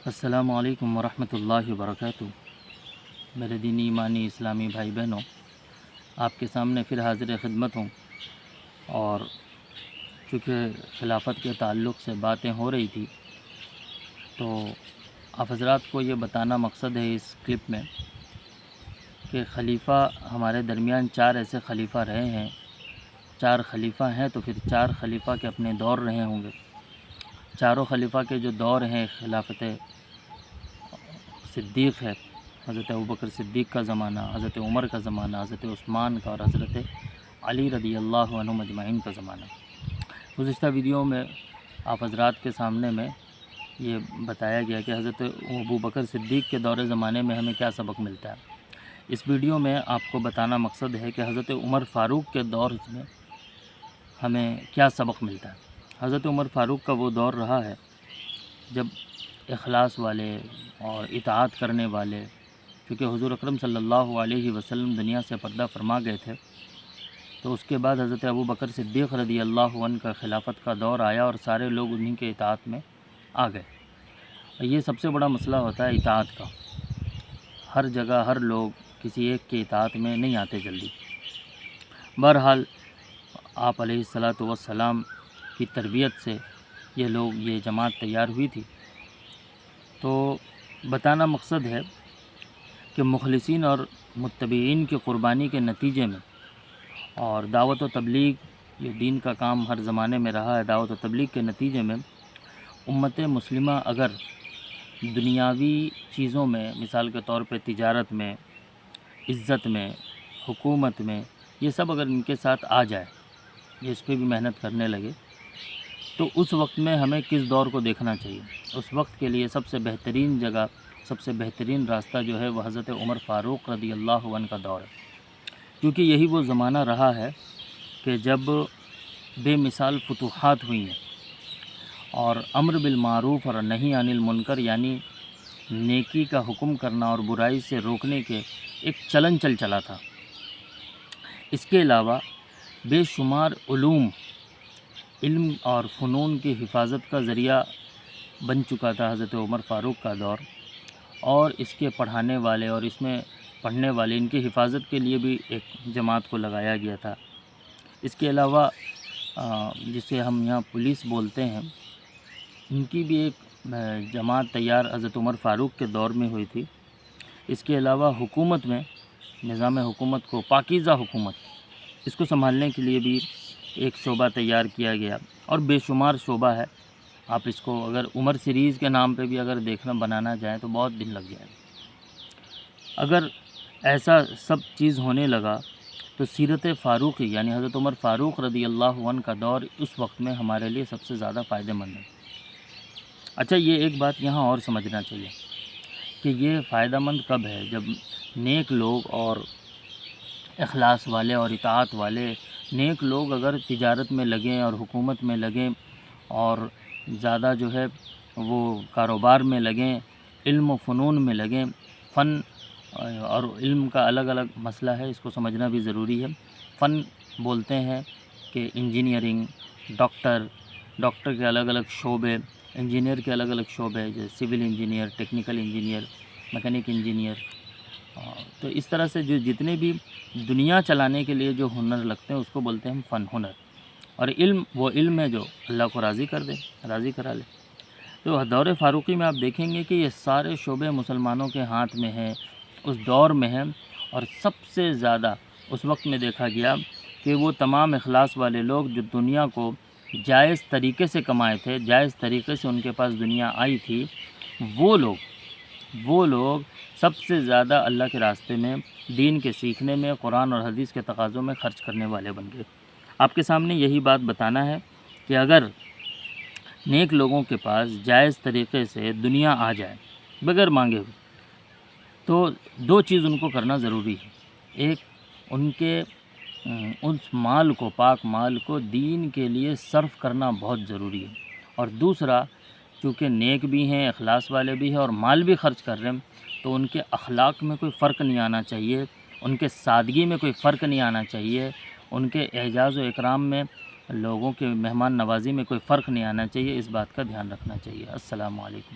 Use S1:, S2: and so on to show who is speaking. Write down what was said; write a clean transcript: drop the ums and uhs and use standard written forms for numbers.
S1: السلام علیکم ورحمۃ اللہ وبرکاتہ۔ میرے دینی ایمانی اسلامی بھائی بہنوں، آپ کے سامنے پھر حاضر خدمت ہوں، اور چونکہ خلافت کے تعلق سے باتیں ہو رہی تھی تو آپ حضرات کو یہ بتانا مقصد ہے اس کلپ میں کہ خلیفہ ہمارے درمیان 4 ایسے خلیفہ رہے ہیں۔ 4 خلیفہ ہیں تو پھر 4 خلیفہ کے اپنے دور رہے ہوں گے۔ چاروں خلیفہ کے جو دور ہیں، خلافت صدیق ہے، حضرت ابوبکر صدیق کا زمانہ، حضرت عمر کا زمانہ، حضرت عثمان کا، اور حضرت علی رضی اللہ عنہ مجمعین کا زمانہ۔ گزشتہ ویڈیو میں آپ حضرات کے سامنے میں یہ بتایا گیا کہ حضرت ابوبکر صدیق کے دور زمانے میں ہمیں کیا سبق ملتا ہے۔ اس ویڈیو میں آپ کو بتانا مقصد ہے کہ حضرت عمر فاروق کے دور میں ہمیں کیا سبق ملتا ہے۔ حضرت عمر فاروق کا وہ دور رہا ہے جب اخلاص والے اور اطاعت کرنے والے، کیونکہ حضور اکرم صلی اللہ علیہ وسلم دنیا سے پردہ فرما گئے تھے، تو اس کے بعد حضرت ابوبکر صدیق رضی اللہ عنہ کا خلافت کا دور آیا اور سارے لوگ انہی کے اطاعت میں آ گئے۔ یہ سب سے بڑا مسئلہ ہوتا ہے اطاعت کا۔ ہر جگہ ہر لوگ کسی ایک کے اطاعت میں نہیں آتے جلدی۔ بہرحال آپ علیہ الصلاۃ والسلام کی تربیت سے یہ جماعت تیار ہوئی تھی۔ تو بتانا مقصد ہے کہ مخلصین اور متبعین کی قربانی کے نتیجے میں، اور دعوت و تبلیغ، یہ دین کا کام ہر زمانے میں رہا ہے، دعوت و تبلیغ کے نتیجے میں امت مسلمہ اگر دنیاوی چیزوں میں، مثال کے طور پہ تجارت میں، عزت میں، حکومت میں، یہ سب اگر ان کے ساتھ آ جائے، یہ اس پہ بھی محنت کرنے لگے، تو اس وقت میں ہمیں کس دور کو دیکھنا چاہیے؟ اس وقت کے لیے سب سے بہترین جگہ، سب سے بہترین راستہ جو ہے وہ حضرت عمر فاروق رضی اللہ عنہ کا دور ہے، کیونکہ یہی وہ زمانہ رہا ہے کہ جب بے مثال فتوحات ہوئی ہیں، اور امر بالمعروف اور نہی عن المنکر، یعنی نیکی کا حکم کرنا اور برائی سے روکنے کے ایک چلن چلا تھا۔ اس کے علاوہ بے شمار علم اور فنون کی حفاظت کا ذریعہ بن چکا تھا حضرت عمر فاروق کا دور، اور اس کے پڑھانے والے اور اس میں پڑھنے والے، ان کی حفاظت کے لیے بھی ایک جماعت کو لگایا گیا تھا۔ اس کے علاوہ جسے ہم یہاں پولیس بولتے ہیں، ان کی بھی ایک جماعت تیار حضرت عمر فاروق کے دور میں ہوئی تھی۔ اس کے علاوہ حکومت میں، نظام حکومت کو، پاکیزہ حکومت، اس کو سنبھالنے کے لیے بھی ایک شعبہ تیار کیا گیا، اور بے شمار شعبہ ہے۔ آپ اس کو اگر عمر سیریز کے نام پہ بھی اگر بنانا جائیں تو بہت دن لگ جائے گا۔ اگر ایسا سب چیز ہونے لگا تو سیرت فاروقی، یعنی حضرت عمر فاروق رضی اللہ عنہ کا دور اس وقت میں ہمارے لیے سب سے زیادہ فائدہ مند ہے۔ اچھا، یہ ایک بات یہاں اور سمجھنا چاہیے کہ یہ فائدہ مند کب ہے؟ جب نیک لوگ اور اخلاص والے اور اطاعت والے نیک لوگ اگر تجارت میں لگیں اور حکومت میں لگیں، اور زیادہ جو ہے وہ کاروبار میں لگیں، علم و فنون میں لگیں۔ فن اور علم کا الگ الگ مسئلہ ہے، اس کو سمجھنا بھی ضروری ہے۔ فن بولتے ہیں کہ انجینئرنگ، ڈاکٹر کے الگ الگ شعبے، انجینئر کے الگ الگ شعبے، جیسے civil engineer, technical engineer, mechanic engineer. تو اس طرح سے جو جتنے بھی دنیا چلانے کے لیے جو ہنر لگتے ہیں اس کو بولتے ہیں فن، ہنر۔ اور علم وہ علم ہے جو اللہ کو راضی کرا لے۔ تو دور فاروقی میں آپ دیکھیں گے کہ یہ سارے شعبے مسلمانوں کے ہاتھ میں ہیں، اس دور میں ہیں، اور سب سے زیادہ اس وقت میں دیکھا گیا کہ وہ تمام اخلاص والے لوگ جو دنیا کو جائز طریقے سے کمائے تھے، جائز طریقے سے ان کے پاس دنیا آئی تھی، وہ لوگ سب سے زیادہ اللہ کے راستے میں، دین کے سیکھنے میں، قرآن اور حدیث کے تقاضوں میں خرچ کرنے والے بن گئے۔ آپ کے سامنے یہی بات بتانا ہے کہ اگر نیک لوگوں کے پاس جائز طریقے سے دنیا آ جائے بغیر مانگے ہوئے، تو 2 چیز ان کو کرنا ضروری ہے۔ ایک، ان کے اس مال کو، پاک مال کو دین کے لیے صرف کرنا بہت ضروری ہے، اور دوسرا، چونکہ نیک بھی ہیں، اخلاص والے بھی ہیں، اور مال بھی خرچ کر رہے ہیں، تو ان کے اخلاق میں کوئی فرق نہیں آنا چاہیے، ان کے سادگی میں کوئی فرق نہیں آنا چاہیے، ان کے اعزاز و اکرام میں، لوگوں کے مہمان نوازی میں کوئی فرق نہیں آنا چاہیے۔ اس بات کا دھیان رکھنا چاہیے۔ السلام علیکم۔